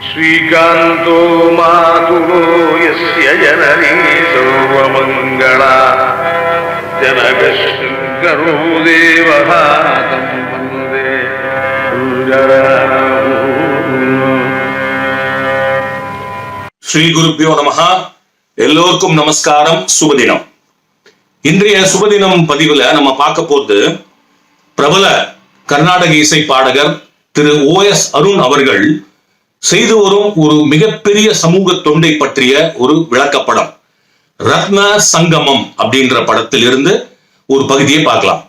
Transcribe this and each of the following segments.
Srikanto Maturo Yasya Janani Sarvamangala Janakashankaru Devahatam Vande Shri Gurubhyo Namaha. எல்லோருக்கும் நமஸ்காரம். சுபதினம். இன்றைய சுபதினம் பதிவுல நம்ம பார்க்க போது பிரபல கர்நாடக இசை பாடகர் திரு OS அருண் அவர்கள் செய்து வரும் ஒரு மிகப்பெரிய சமூக தொண்டை பற்றிய ஒரு விளக்கப்படம். ரத்னா சங்கமம் அப்படின்ற படத்தில் இருந்து ஒரு பகுதியை பார்க்கலாம்.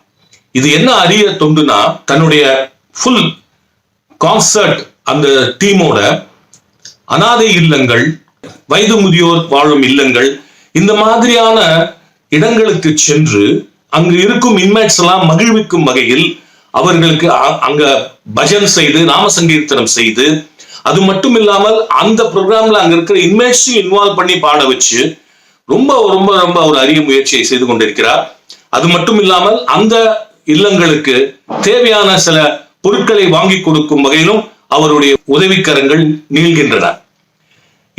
இது என்ன அரிய தொண்டுனா, தன்னுடைய ஃபுல் கான்சர்ட் அந்த டீமோட அனாதை இல்லங்கள், வயது முதியோர் வாழும் இல்லங்கள், இந்த மாதிரியான இடங்களுக்கு சென்று அங்கு இருக்கும் இன்மேட்ஸ் எல்லாம் மகிழ்விக்கும் வகையில் அவர்களுக்கு அங்க பஜன் செய்து நாம சங்கீர்த்தனம் செய்து, அது மட்டும் இல்லாமல் அந்த ப்ரோக்ராம்ல அங்க இருக்கிற இன்மேட்ஸையும் இன்வால்வ் பண்ணி பாட வச்சு ரொம்ப ரொம்ப ரொம்ப ஒரு அரிய முயற்சியை செய்து கொண்டிருக்கிறார். அது மட்டும் இல்லாமல் அந்த இல்லங்களுக்கு தேவையான சில பொருட்களை வாங்கி கொடுக்கும் வகையிலும் அவருடைய உதவிக்கரங்கள் நீள்கின்றன.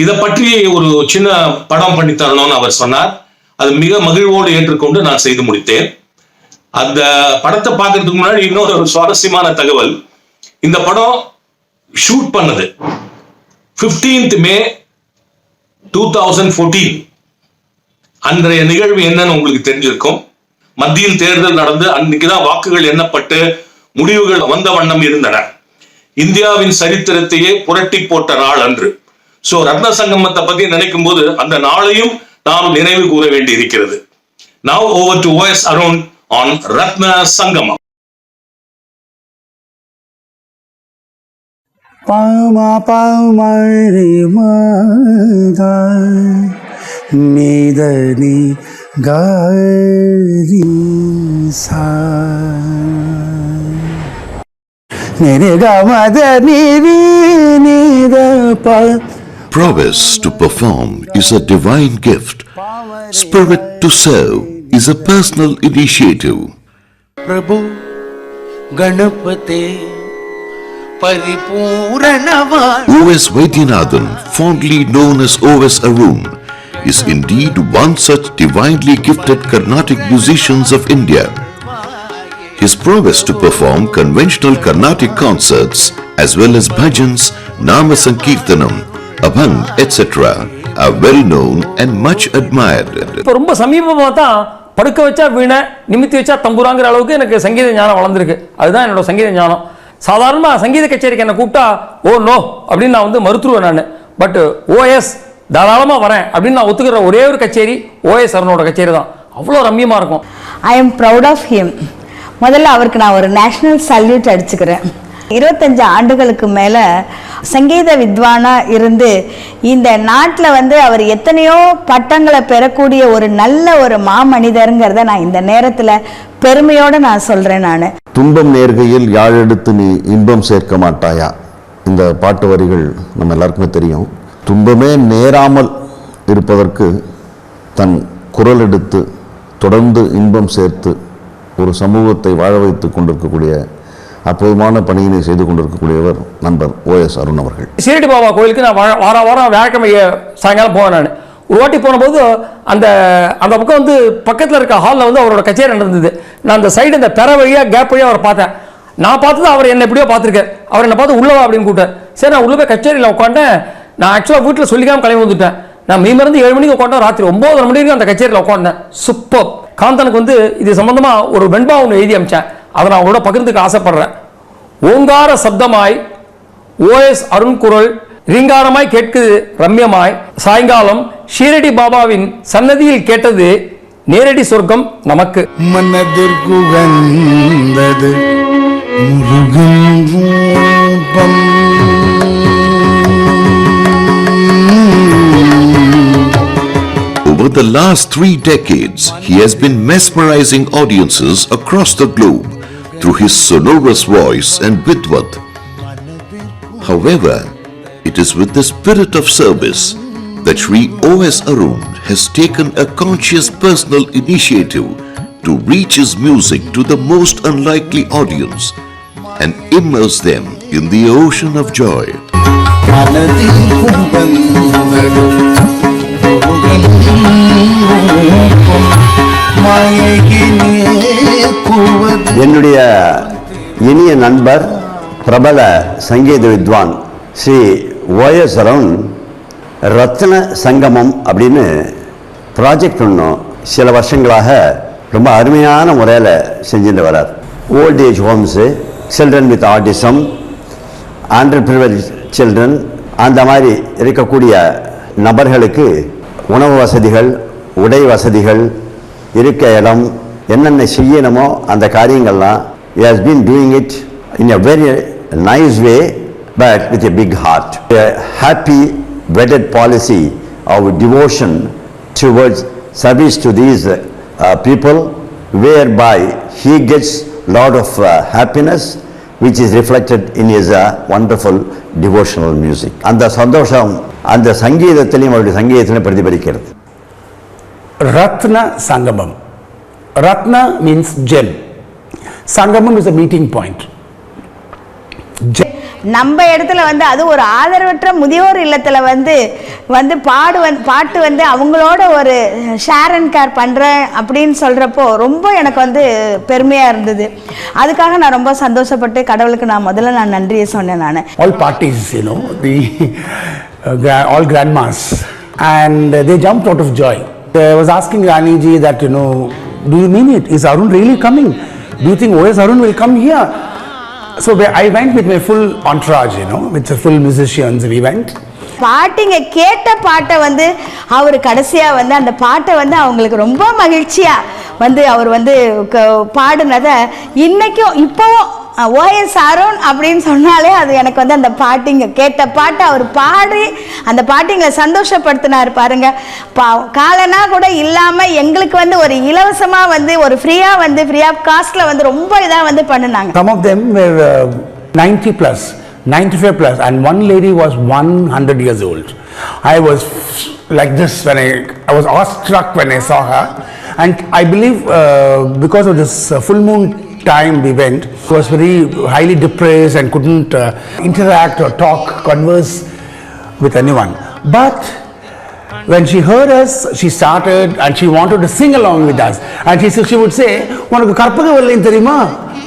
இதை பற்றி ஒரு சின்ன படம் பண்ணி தரணும்னு அவர் சொன்னார். அது மிக மகிழ்வோடு ஏற்றுக்கொண்டு நான் செய்து முடித்தேன். அந்த படத்தை பார்க்கறதுக்கு முன்னாடி இன்னொரு சுவாரஸ்யமான தகவல். இந்த படம் ஷூட் பண்ணது 15th May 2014. அன்றைய நிகழ்வு என்னன்னு உங்களுக்கு தெரிஞ்சிருக்கும். மத்தியில் தேர்தல் நடந்து அன்னைக்குதான் வாக்குகள் எண்ணப்பட்டு முடிவுகள் வந்த வண்ணம் இருந்தன. இந்தியாவின் சரித்திரத்தையே புரட்டி போட்ட நாள் அன்று. சோ ரத்ன சங்கமத்தை பத்தி நினைக்கும் போது அந்த நாளையும் நாம் நினைவு கூற வேண்டி இருக்கிறது. Now over to OS Arun on Ratna Sangamam. Pama pama re ma ga ni da ni ga ri sa ni re ga ma da ni ri ni da pa. Prowess to perform is a divine gift. Spirit to serve is a personal initiative. Prabhu Ganapate OS Vaidyanathan, fondly known as OS Arun, is indeed one such divinely gifted Carnatic musicians of India. His prowess to perform conventional Carnatic concerts as well as bhajans, nama sankirtanam, abhang, etc. are well known and much admired. ரொம்ப சமீபமா தான் படுக்க வச்சா வீணை, நிமித்தி வச்சா தம்புராங்கிற அளவுக்கு எனக்கு சங்கீத ஞானம் வளர்ந்துருக்கு. அதுதான் என்னோட சங்கீத ஞானம். சாதாரணமாக சங்கீத கச்சேரிக்கு என்னை கூப்பிட்டா ஓ நோ அப்படின்னு நான் மறுத்துருவேன் நான். பட் OS தாராளமாக வரேன் அப்படின்னு நான் ஒத்துக்கிற ஒரே ஒரு கச்சேரி OS அருணோட கச்சேரி தான். அவ்வளோ ரம்யமாக இருக்கும். I am proud of him. முதல்ல அவருக்கு நான் ஒரு நேஷ்னல் சல்யூட் அடிச்சுக்கிறேன். 25 ஆண்டுகளுக்கு மேலே சங்கீத வித்வானாக இருந்து இந்த நாட்டில் அவர் எத்தனையோ பட்டங்களை பெறக்கூடிய ஒரு நல்ல ஒரு மாமனிதருங்கிறத நான் இந்த நேரத்தில் பெருமையோடு நான் சொல்கிறேன். நான் துன்பம் நேர்கையில் யாழெடுத்து நீ இன்பம் சேர்க்க மாட்டாயா, இந்த பாட்டு வரிகள் நம்ம எல்லாருக்குமே தெரியும். துன்பமே நேராமல் இருப்பதற்கு தன் குரல் எடுத்து தொடர்ந்து இன்பம் சேர்த்து ஒரு சமூகத்தை வாழ வைத்து கொண்டிருக்கக்கூடிய அற்புதமான பணியினை செய்து கொண்டிருக்கக்கூடியவர் நண்பர் OS அருண் அவர்கள். ஷிரடி பாபா கோயிலுக்கு நான் வாரம் வியாழக்கிழமை சாயங்காலம் போவேன். நான் ஒரு வாட்டி போனபோது அந்த அந்த பக்கம் பக்கத்தில் இருக்க ஹாலில் அவரோட கச்சேரி நடந்தது. நான் அந்த சைடு இந்த பெற வழியாக கேப் வழியாக அவரை பார்த்தேன். நான் பார்த்தது அவர் என்னை எப்படியோ பார்த்துருக்கார். அவர் என்னை பார்த்து உள்ளவா அப்படின்னு கூப்பிட்டார். சரி, நான் உள்ள போய் கச்சேரியில் உட்காந்தேன். நான் ஆக்சுவலாக வீட்டில் சொல்லிக்காமல் கிளம்பி வந்துட்டேன். நான் மீமருந்து 7 மணிக்கு உட்காந்தேன். ராத்திரி 9:30 மணிக்கு அந்த கச்சேரியில் உட்காந்தேன். சூப்பர். காந்தனுக்கு இது சம்பந்தமாக ஒரு வெண்பா ஒன்று எழுதி அமிச்சேன். அதை நான் அவங்களோட பகிர்ந்துக்க ஆசைப்படுறேன். ஓங்கார சப்தமாய் OS அருண் குரல் ரீங்காரமாய் கேட்குது ரம்யமாய். சாயங்காலம் ஷீரடி பாபாவின் சன்னதியில் கேட்டது நேரடி சொர்க்கம் நமக்கு. மனதிற்குகந்தது முருகன் ரூபம். Over the last 3 decades, he has been mesmerizing audiences across the globe through his sonorous voice and Vidwan. However, it is with the spirit of service that Shri OS Arun has taken a conscious personal initiative to reach his music to the most unlikely audience and immerse them in the ocean of joy. மனதில் கும்பந்தது என்னுடைய இனிய நண்பர் பிரபல சங்கீத வித்வான் Sri OS Arun ரத்ன சங்கமம் அப்படின்னு project ஒன்றும் சில வருஷங்களாக ரொம்ப அருமையான முறையில் செஞ்சுட்டு வரார். Old age Holmes, children with autism, under privilege children, அந்த மாதிரி இருக்கக்கூடிய நபர்களுக்கு உணவு வசதிகள், உடை வசதிகள், இருக்க இடம், என்னென்ன செய்யணுமோ அந்த காரியங்கள்லாம் he has been doing it in a very nice way but with a big heart. A happy wedded policy of devotion towards service to these people, whereby he gets lot of happiness which is reflected in his wonderful devotional music. அந்த சந்தோஷம் அந்த சங்கீதத்திலையும் அவருடைய சங்கீதத்திலையும் பிரதிபலிக்கிறது. Ratna Sangamam. Ratna means gem. Sangamam is a meeting point. நம்ம இடத்துல வந்து அது ஒரு ஆதரவற்ற முதியோர் இல்லத்துல வந்து பாட்டு வந்து அவங்களோட ஒரு ஷேர் அண்ட் கேர் பண்றேன் அப்படின்னு சொல்றப்போ ரொம்ப எனக்கு வந்து பெருமையா இருந்தது. அதுக்காக நான் ரொம்ப சந்தோஷப்பட்டு கடவுளுக்கு நான் முதல்ல நன்றியை சொன்னேன். நான் all parties, you know, the all grandmas, and they jumped out of joy. I was asking Rani ji that, you know, do you mean it? Is Arun really coming? Do you think OS Arun will come here? So I went with my full entourage, you know, with the full musicians. We went. பாட்டிங்க கேட்ட பாட்டை வந்து அவர் கடைசியா வந்து அந்த பாட்டை வந்து அவங்களுக்கு ரொம்ப மகிழ்ச்சியா வந்து அவர் வந்து பாடுனதை இன்னைக்கும் இப்போவும் OS Arun அப்படின்னு சொன்னாலே அது எனக்கு வந்து அந்த பாட்டிங்க கேட்ட பாட்டை அவர் பாடி அந்த பாட்டிங்களை சந்தோஷப்படுத்தினார் பாருங்க. காலனா கூட இல்லாம எங்களுக்கு வந்து ஒரு இலவசமா வந்து ஒரு ஃப்ரீ ஆஃப் காஸ்ட்ல வந்து ரொம்ப இதா வந்து பண்ணுனாங்க. Some of them were 90 plus, 95 plus, and one lady was 100 years old. I was like this when I was awestruck when I saw her, and I believe because of this full moon time we went, was very highly depressed and couldn't interact or talk, converse with anyone. But when she heard us, she started and she wanted to sing along with us, and she would say, "Unakku karpagavalliyin theriyuma?"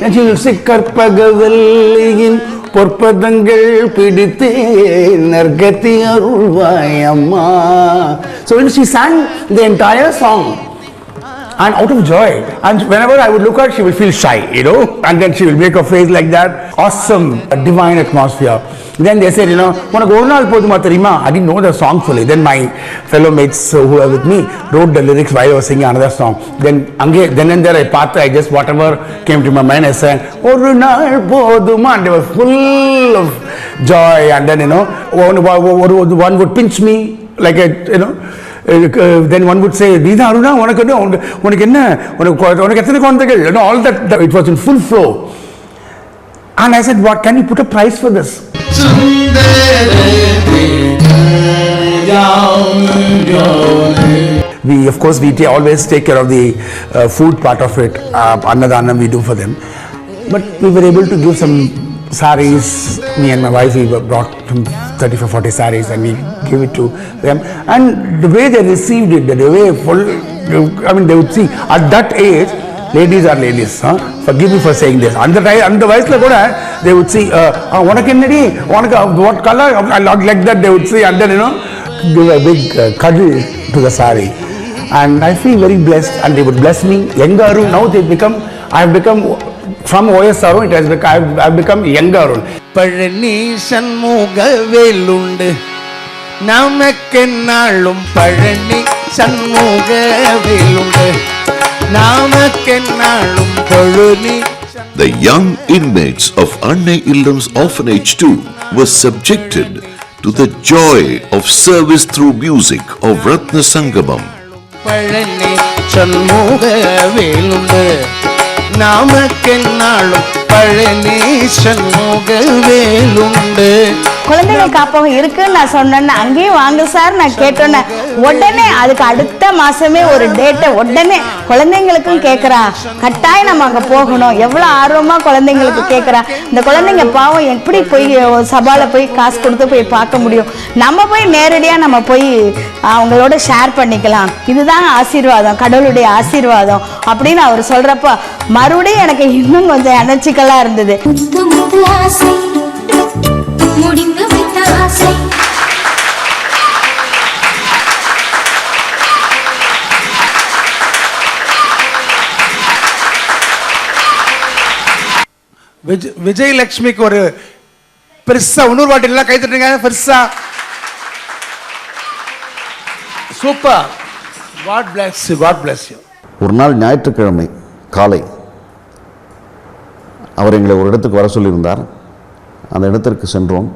And she would say, "Karpagavalliyin பொற்பதங்கள் பிடித்தே நர்கதி அருள்வாயம்மா." So when she sang the entire song, and out of joy, and whenever I would look at her, she would feel shy, you know, and then she will make a face like that. Awesome, a divine atmosphere. Then they said, you know, "Unakku oru naal poduma theriyuma?" I didn't know the song fully. Then my fellow mates who were with me wrote the lyrics while I was singing another song. Then and there I just whatever came to my mind, I sang oru naal poduma, and they were full of joy. And then, you know, one would pinch me like a, you know, then one would say, "Dina Aruna, உனக்கு என்ன எத்தனை குழந்தைகள்?" You know, all that it was in full flow. And I said, "What, can you put a price for this?" We of course always take care of the food part of it. Annadhanam we do for them, but we were able to give some saris. Me and my wife, we brought 35-40 saris and we gave it to them, and the way they received it, the way full, I mean, they would see at that age, ladies are ladies, forgive me for saying this, and the vayasla kuda they would see unak ennadi unak what color, like that they would see, and then, you know, give a big cuddle to the sari, and I feel very blessed, and they would bless me. Young Arun, now I have become from OS Arun, I have become Young Arun. Palani சண்முகவேலுண்டு நமக்கென்னாளும் Palani சண்முகவேலுண்டு நமக்கென்னாளும் Palani. The young inmates of Annai Illam's orphanage too were subjected to the joy of service through music of Ratna Sangamam. Palani சண்முகவேலுண்டு நமக்கென்னாளும் Palani சண்முகவேலுண்டு. குழந்தை குழந்தைங்க காப்பகம் இருக்குன்னு நான் சொன்னேன்னு அங்கேயும் வாங்க sir நான் கேட்டோன்னே உடனே அதுக்கு அடுத்த மாசமே ஒரு டேட்டை உடனே குழந்தைங்களுக்கும் கேட்குறா, கட்டாயம் நம்ம அங்கே போகணும். எவ்வளோ ஆர்வமாக குழந்தைங்களுக்கு கேட்குறா. இந்த குழந்தைங்க பாவம் எப்படி போய் சபாவில் போய் காசு கொடுத்து போய் பார்க்க முடியும், நம்ம போய் நேரடியாக நம்ம போய் அவங்களோட ஷேர் பண்ணிக்கலாம். இதுதான் ஆசீர்வாதம், கடவுளுடைய ஆசீர்வாதம் அப்படின்னு அவர் சொல்கிறப்ப மறுபடியும் எனக்கு இன்னும் கொஞ்சம் எனர்ஜிக்கலாக இருந்தது. விஜயலட்சுமிக்கு ஒரு பெருசா இன்னொரு வாட்டி எல்லாம் கை தட்டுங்க பெருசா. Super. God bless you, God bless you. ஒரு நாள் ஞாயிற்றுக்கிழமை காலை அவர் எங்களை ஒரு இடத்துக்கு வர சொல்லியிருந்தார். அந்த இடத்திற்கு சென்றோம்.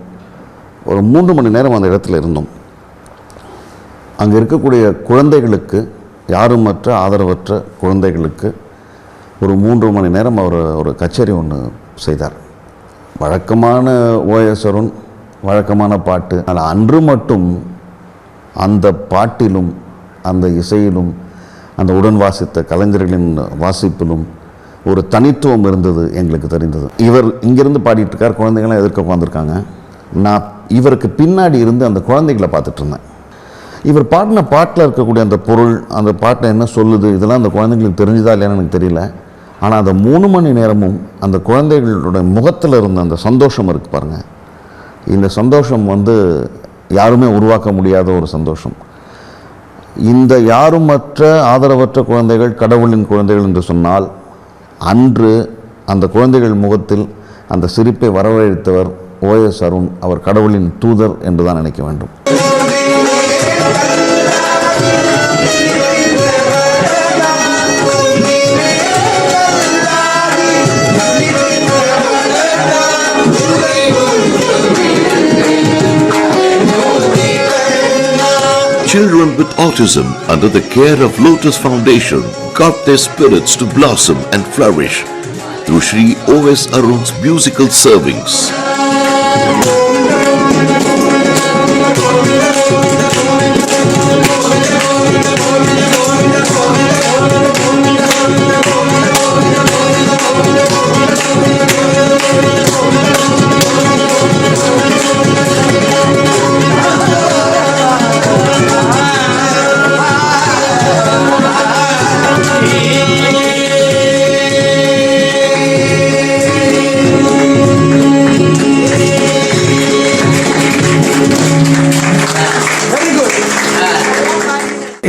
ஒரு 3 மணி நேரம் அந்த இடத்துல இருந்தோம். அங்கே இருக்கக்கூடிய குழந்தைகளுக்கு, யாருமற்ற ஆதரவற்ற குழந்தைகளுக்கு ஒரு 3 மணி நேரம் அவர் ஒரு கச்சேரி ஒன்று செய்தார். வழக்கமான ஓஎஸ் அருண், வழக்கமான பாட்டு. ஆனால் அன்று மட்டும் அந்த பாட்டிலும் அந்த இசையிலும் அந்த உடன் வாசித்த கலைஞர்களின் வாசிப்பிலும் ஒரு தனித்துவம் இருந்தது எங்களுக்கு தெரிந்தது. இவர் இங்கிருந்து பாடிட்டு இருக்கார், குழந்தைங்களாம் எதிர்க்க உட்காந்துருக்காங்க. நான் இவருக்கு பின்னாடி இருந்து அந்த குழந்தைகளை பார்த்துட்டு இருந்தேன். இவர் பாடின பாட்டில் இருக்கக்கூடிய அந்த பொருள், அந்த பாட்டில் என்ன சொல்லுது, இதெல்லாம் அந்த குழந்தைங்களுக்கு தெரிஞ்சுதா இல்லையான்னு எனக்கு தெரியல. ஆனால் அந்த 3 மணி நேரமும் அந்த குழந்தைகளுடைய முகத்தில் இருந்த அந்த சந்தோஷம் இருக்குது பாருங்கள். இந்த சந்தோஷம் யாருமே உருவாக்க முடியாத ஒரு சந்தோஷம். இந்த யாருமற்ற ஆதரவற்ற குழந்தைகள் கடவுளின் குழந்தைகள் என்று சொன்னால், அன்று அந்த குழந்தைகள் முகத்தில் அந்த சிரிப்பை வரவழைத்தவர் ஓஎஸ் அருண். அவர் கடவுளின் தூதர் என்று தான் நினைக்க வேண்டும். Children with autism under the care of Lotus Foundation got their spirits to blossom and flourish through Shri O.S. Arun's musical servings.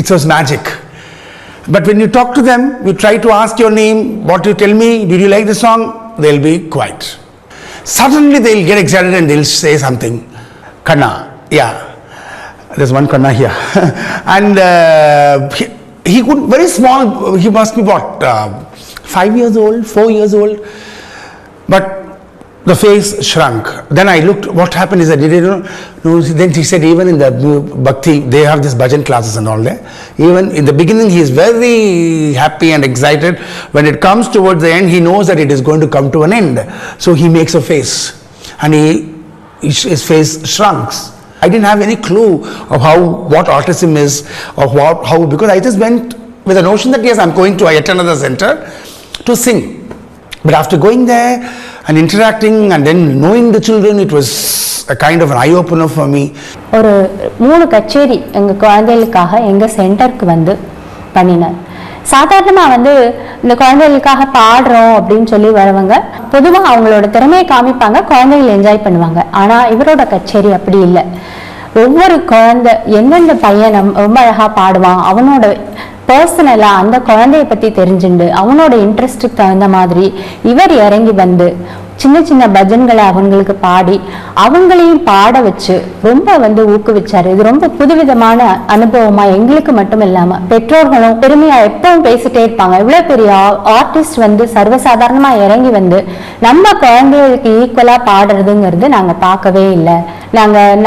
It was magic. But when you talk to them, you try to ask your name, what you tell me, did you like the song? They'll be quiet. Suddenly they'll get excited and they'll say something. Kanna, yeah. There's one Kanna here. And he could, very small, he must be what, 5 years old, 4 years old. But the face shrunk. Then I looked, what happened is that, did you know? No, then he said, even in the Bhakti, they have this bhajan classes and all that. Even in the beginning, he is very happy and excited. When it comes towards the end, he knows that it is going to come to an end. So he makes a face. And his face shrunks. I didn't have any clue of what autism is, or how, because I just went with the notion that yes, I'm going to yet another center to sing. But after going there and interacting and then knowing the children, it was a kind of an eye-opener for me. ஒரு 3 கச்சேரி எங்கள் குழந்தைகளுக்காக எங்கள் சென்டருக்கு பண்ணினார். சாதாரணமாக இந்த குழந்தைகளுக்காக பாடுறோம் அப்படின்னு சொல்லி வரவங்க பொதுவாக அவங்களோட திறமையை காமிப்பாங்க, குழந்தைகள் என்ஜாய் பண்ணுவாங்க. ஆனால் இவரோட கச்சேரி அப்படி இல்லை. ஒவ்வொரு குழந்தை எந்தெந்த பையன் ரொம்ப அழகாக பாடுவான், அவனோட பர்சனலாக அந்த குழந்தைய பற்றி தெரிஞ்சுண்டு அவனோட இன்ட்ரெஸ்ட்டுக்கு தகுந்த மாதிரி இவர் இறங்கி சின்ன சின்ன பஜன்களை அவங்களுக்கு பாடி அவங்களையும் பாட வச்சு ரொம்ப ஊக்குவிச்சாரு. இது ரொம்ப புதுவிதமான அனுபவமா எங்களுக்கு மட்டும் இல்லாம பெற்றோர்களும் பெருமையா எப்பவும் பேசிட்டே இருப்பாங்க. இவ்வளவு பெரிய ஆர்டிஸ்ட் சர்வசாதாரணமா இறங்கி நம்ம குழந்தைகளுக்கு ஈக்குவலா பாடுறதுங்கிறது நாங்க பார்க்கவே இல்லை.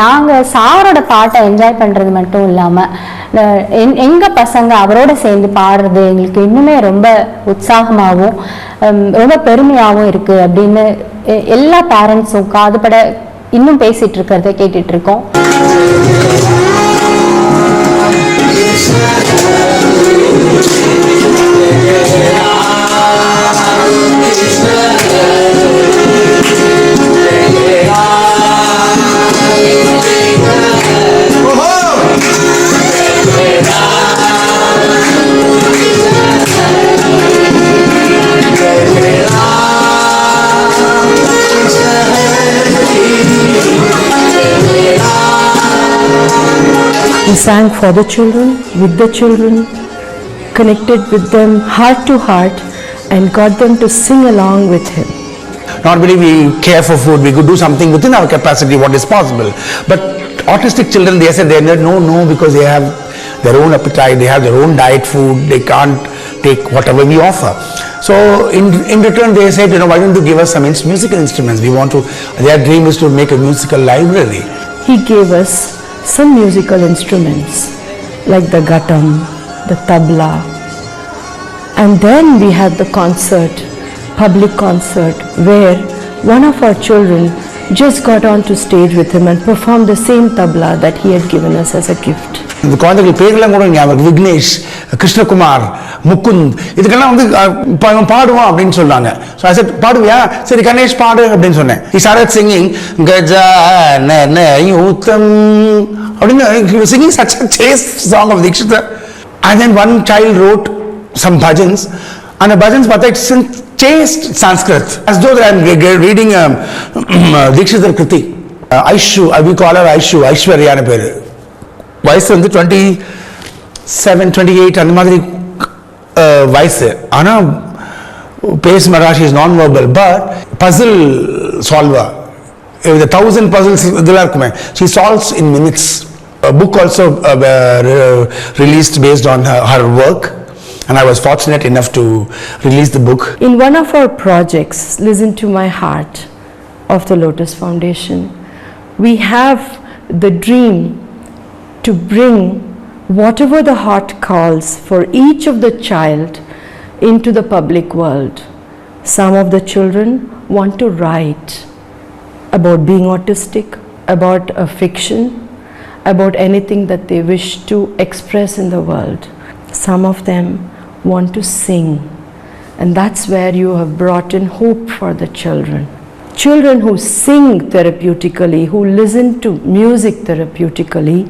நாங்க சாரோட பாட்டை என்ஜாய் பண்றது மட்டும் இல்லாம எங்க பசங்க அவரோட சேர்ந்து பாடுறது எங்களுக்கு இன்னுமே ரொம்ப உற்சாகமாகவும் ரொம்ப பெருமையாகவும் இருக்கு அப்படின்னு எல்லா பேரண்ட்ஸும் காதுபட இன்னும் பேசிட்டு இருக்கிறத கேட்டுட்டு இருக்கோம். He sang for the children, with the children, connected with them heart to heart and got them to sing along with him. Normally we care for food, we could do something within our capacity, what is possible. But autistic children, they said they no, because they have their own appetite, they have their own diet food, they can't take whatever we offer. So in return they said, why don't you give us some musical instruments? Their dream is to make a musical library. He gave us some musical instruments like the ghatam, the tabla, and then we had the concert, public concert, where one of our children just got onto stage with him and performed the same tabla that he had given us as a gift. இந்த குழந்தைகள் பேர்லாம் கூட ஞாபகம், விக்னேஷ், கிருஷ்ணகுமார், முகுந்த், இதுக்கெல்லாம் வந்து பாடுவான் அப்படின்னு சொன்னாங்க. So I said, பாடுவியா? சரி கணேஷ் பாடு அப்படின்னு சொன்னேன். He started singing கஜானனயுதம் அப்படின்னு. He was singing such a chaste song of Dikshita. And then one child wrote some bhajans, and the bhajans பார்த்தா it's in chaste Sanskrit, as though I'm reading Dikshita Kriti. Aishu, we call her Aishu, Aishwaryaன பேரு. வயசு வந்து 27, 28 அந்த மாதிரி வயசு. ஆனால் பேச மாட்டா, she is non-verbal, but puzzle solver. With 1,000 puzzles இதெல்லாம் இருக்குமே, she solves in minutes. A book also released based on her work, and I was fortunate enough to release the book. In one of our projects, Listen to My Heart of the Lotus Foundation, we have the dream to bring whatever the heart calls for each of the child into the public world. Some of the children want to write about being autistic, about a fiction, about anything that they wish to express in the world. Some of them want to sing, and that's where you have brought in hope for the children. Children who sing therapeutically, who listen to music therapeutically,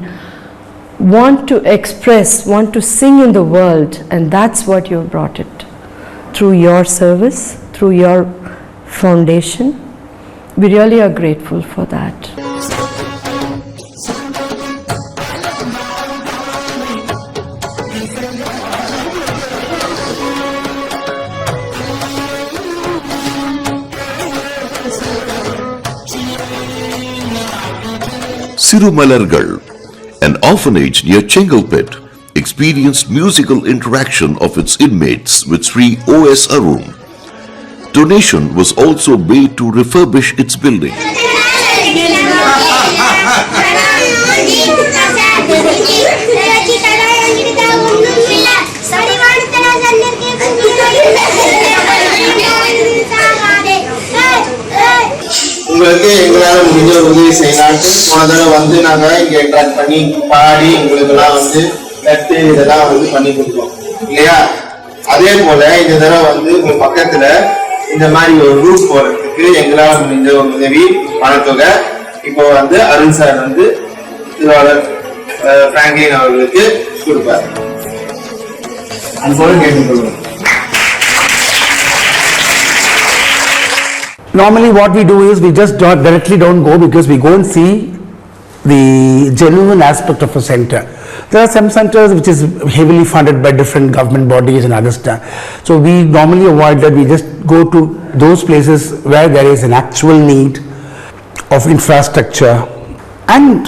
want to express, want to sing in the world, and that's what you have brought it. Through your service, through your foundation, we really are grateful for that. Sirumalargal, an orphanage near Chengalpet, experienced musical interaction of its inmates with Shri O.S. Arun. Donation was also made to refurbish its building. உங்களுக்கு எங்களால் முடிஞ்ச ஒரு உதவி செய்யலான்ட்டு போன தடவை வந்து நாங்கள் இங்கே ட்ராக் பண்ணி பாடி உங்களுக்கெல்லாம் வந்து கட்டு இதெல்லாம் வந்து பண்ணி கொடுத்தோம் இல்லையா? அதே போல இந்த தடவை வந்து உங்க பக்கத்துல இந்த மாதிரி ஒரு ரூட் போறதுக்கு எங்களால் முடிஞ்ச ஒரு உதவி பணத்தொகை இப்போ வந்து அருண் சார் வந்து திருவாளர் பிராங்க்லின் அவர்களுக்கு கொடுப்பார். அது போல கேட்டுக்கொள்வோம். Normally what we do is we just directly don't go, because we go and see the genuine aspect of a center. There are some centers which is heavily funded by different government bodies and other stuff. So we normally avoid that. We just go to those places where there is an actual need of infrastructure and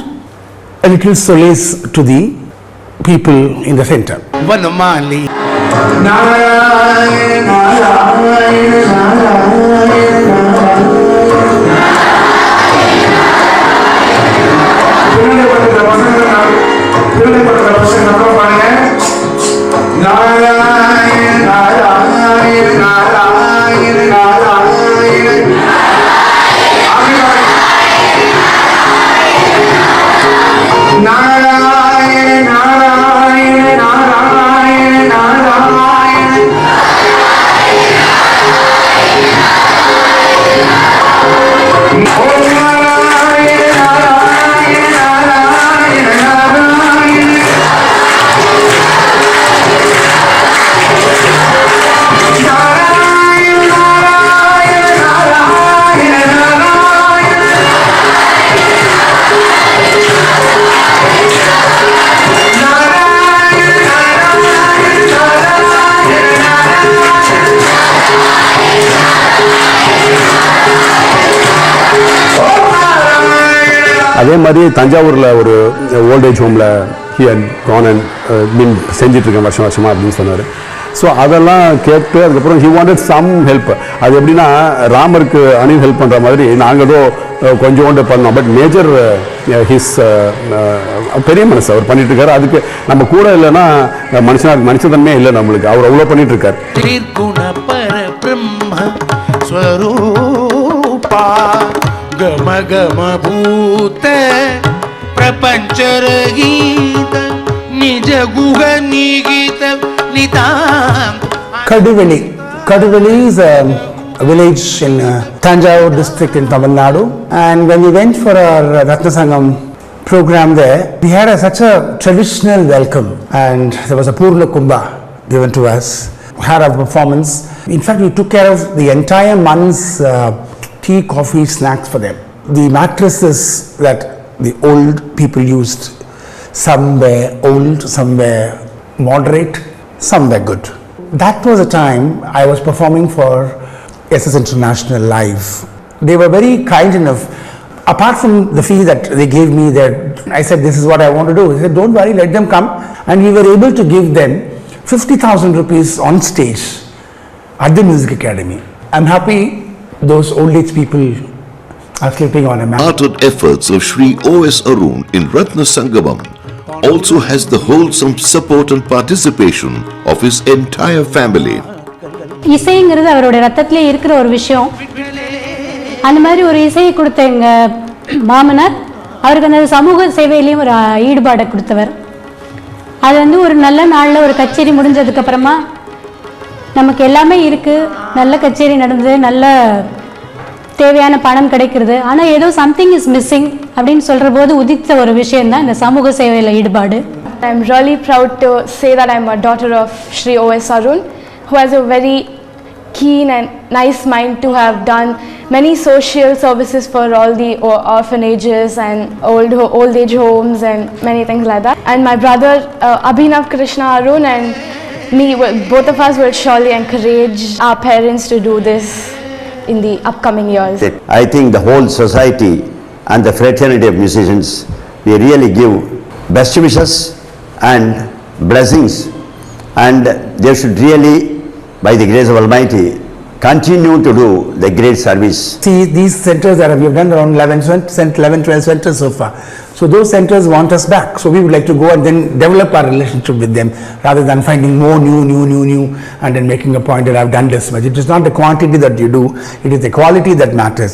a little solace to the people in the center. Vanamali. அதே மாதிரி தஞ்சாவூரில் ஒரு old age ஹோமில் ஹி அண்ட் கான் அண்ட் மீன் செஞ்சிட்ருக்கேன் வருஷமாக அப்படின்னு சொன்னார். ஸோ அதெல்லாம் கேட்டு அதுக்கப்புறம் ஹி வாண்டட் சம் ஹெல்ப். அது எப்படின்னா ராமருக்கு அணில் ஹெல்ப் பண்ணுற மாதிரி நாங்களும் கொஞ்சோண்டு பண்ணோம். பட் மேஜர் ஹிஸ் பெரிய மனசு அவர் பண்ணிட்டு இருக்காரு. அதுக்கு நம்ம கூட இல்லைன்னா மனுஷத்தன்மே இல்லை நம்மளுக்கு. அவர் அவ்வளோ பண்ணிட்டு இருக்காரு. Kaduveli is a village in Tanjavur district in Tamil Nadu, and when we went for our Ratna Sangam program there, we had such a traditional welcome, and there was a Purna Kumbha given to us. We had a performance. In fact, we took care of the entire month's tea, coffee, snacks for them. The mattresses that the old people used, some were old, some were moderate, some were good. That was a time I was performing for SS International live. They were very kind enough. Apart from the fee that they gave me, that I said, this is what I want to do. They said, don't worry, let them come. And we were able to give them 50,000 rupees on stage at the Music Academy. I'm happy those old age people are sleeping on a mat. Hearted efforts of Shri O.S. Arun in Ratna Sangamam also has the wholesome support and participation of his entire family. இசைங்கிறது அவருடைய ரத்தத்திலே இருக்கிற ஒரு விஷயம். அந்த மாதிரி ஒரு இசையை கொடுத்த எங்கள் மாமனார் அவருக்கு அந்த சமூக சேவையிலையும் ஒரு ஈடுபாடை கொடுத்தவர். அது வந்து ஒரு நல்ல நாளில் ஒரு கச்சேரி முடிஞ்சதுக்கப்புறமா நமக்கு எல்லாமே இருக்குது, நல்ல கச்சேரி நடந்தது, நல்ல தேவையான பணம் கிடைக்கிறது, ஆனால் ஏதோ சம்திங் இஸ் மிஸ்ஸிங் அப்படின்னு சொல்கிற போது உதித்த ஒரு விஷயம் தான் இந்த சமூக சேவையில் ஈடுபாடு. I am really proud to say that I am a daughter of Shri O.S. Arun, who has a very keen and nice mind to have done many social services for all the orphanages and old age homes and many things like that. And my brother Abhinav Krishna Arun and me, both of us will surely encourage our parents to do this in the upcoming years. I think the whole society and the fraternity of musicians, we really give best wishes and blessings, and they should really, by the grace of Almighty, continue to do the great service. See, these centers that we have done around 11, 12 centers so far. So those centers want us back. So we would like to go and then develop our relationship with them rather than finding more new and then making a point that I've done this much. It is not the quantity that you do, it is the quality that matters.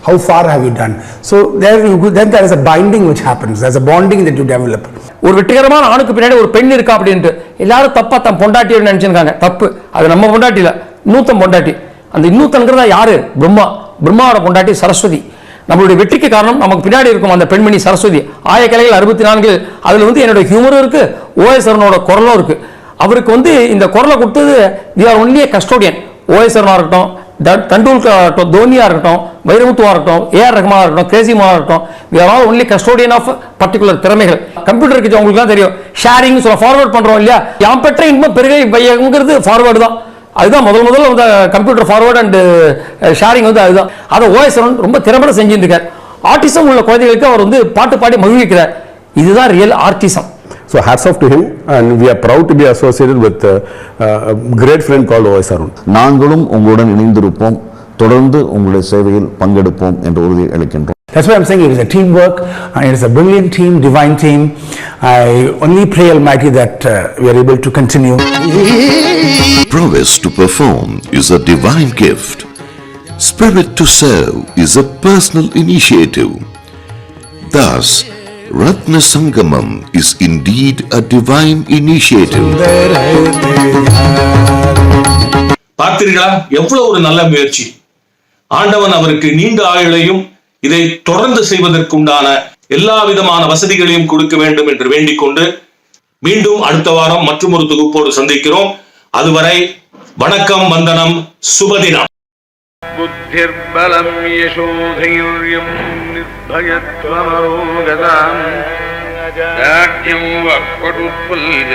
How far have you done? So then there is a binding which happens. There's a bonding that you develop. ஒரு வெற்றிகரமான ஆணுக்கு பின்னாடி ஒரு பெண் இருக்கா அப்படின்ட்டு எல்லாரும் தப்பா தம் பொண்டாட்டியோட நினைச்சிருக்காங்க. தப்பு. அது நம்ம பொண்டாட்டி இல்ல, இன்னூத்தம் பொண்டாட்டி. அந்த இன்னூத்தங்கிறதா யாரு? பிரம்மாவோட பொண்டாட்டி சரஸ்வதி. நம்மளுடைய வெற்றிக்கு காரணம் நமக்கு பின்னாடி இருக்கும் அந்த பெண்மணி சரஸ்வதி. ஆயக்கலைகள் 64, அதில் வந்து என்னுடைய ஹியூமரும் இருக்கு, ஓஎஸ் அருணோட குரலும் இருக்கு. அவருக்கு வந்து இந்த குரலை கொடுத்தது we are only a custodian. OS அருணா இருக்கட்டும், தண்டூல்கர் இருக்கட்டும், தோனியா இருக்கட்டும், வைரமுத்துவா இருக்கட்டும், ஏஆர் ரஹ்மானா இருக்கட்டும், கேசிமா இருக்கட்டும், we are all only custodian of particular திறமைகள். கம்ப்யூட்டர் இருக்கு, உங்களுக்கு தான் தெரியும், ஷேரிங் சொல்ல ஃபார்வர்ட் பண்றோம் இல்லையா? யாம் பெற்ற இன்பம் பெருகை வையங்கிறது ஃபார்வர்டு தான். அதுதான் முதல்ல வந்து கம்ப்யூட்டர் ஃபார்வர்ட் அண்ட் ஷேரிங் வந்து அதுதான். அதை ஓஎஸ் ரொம்ப திறம்பட செஞ்சுட்டு இருக்கார். ஆர்டிசம் உள்ள குழந்தைகளுக்கு அவர் வந்து பாட்டு பாடி மகிழ்விக்கிறார். இதுதான் real autism. So hats off to him, and we are proud to be associated with a great friend called O.S. Arun. நாங்களும் உங்களுடன் இணைந்திருப்போம், தொடர்ந்து உங்களுடைய சேவையில் பங்கெடுப்போம் என்ற உறுதி அளிக்கின்றோம். That's why I'm saying it is a teamwork, and it is a brilliant team, divine team. I only pray Almighty that we are able to continue. Prowess to perform is a divine gift. Spirit to serve is a personal initiative. Thus, Ratna Sangamam is indeed a divine initiative. பார்த்தீர்களா, எவ்வளவு ஒரு நல்ல முயற்சி. ஆண்டவன் அவருக்கு நீண்ட ஆயுளையும் இதை தொடர்ந்து செய்வதற்குண்டான எல்லா விதமான வசதிகளையும் கொடுக்க வேண்டும் என்று வேண்டிக் கொண்டு மீண்டும் அடுத்த வாரம் மற்றும் ஒரு தொகுப்போடு சந்திக்கிறோம். அதுவரை வணக்கம், வந்தனம், சுபதினம். புத்திர்பலம் யசோதைர்யம் நிர்பயத்வமரோகதாம் நாட்யம் வக்படுத்பல்ய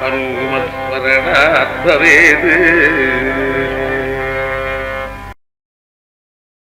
கருமஸ்மரணாத் பவேத்.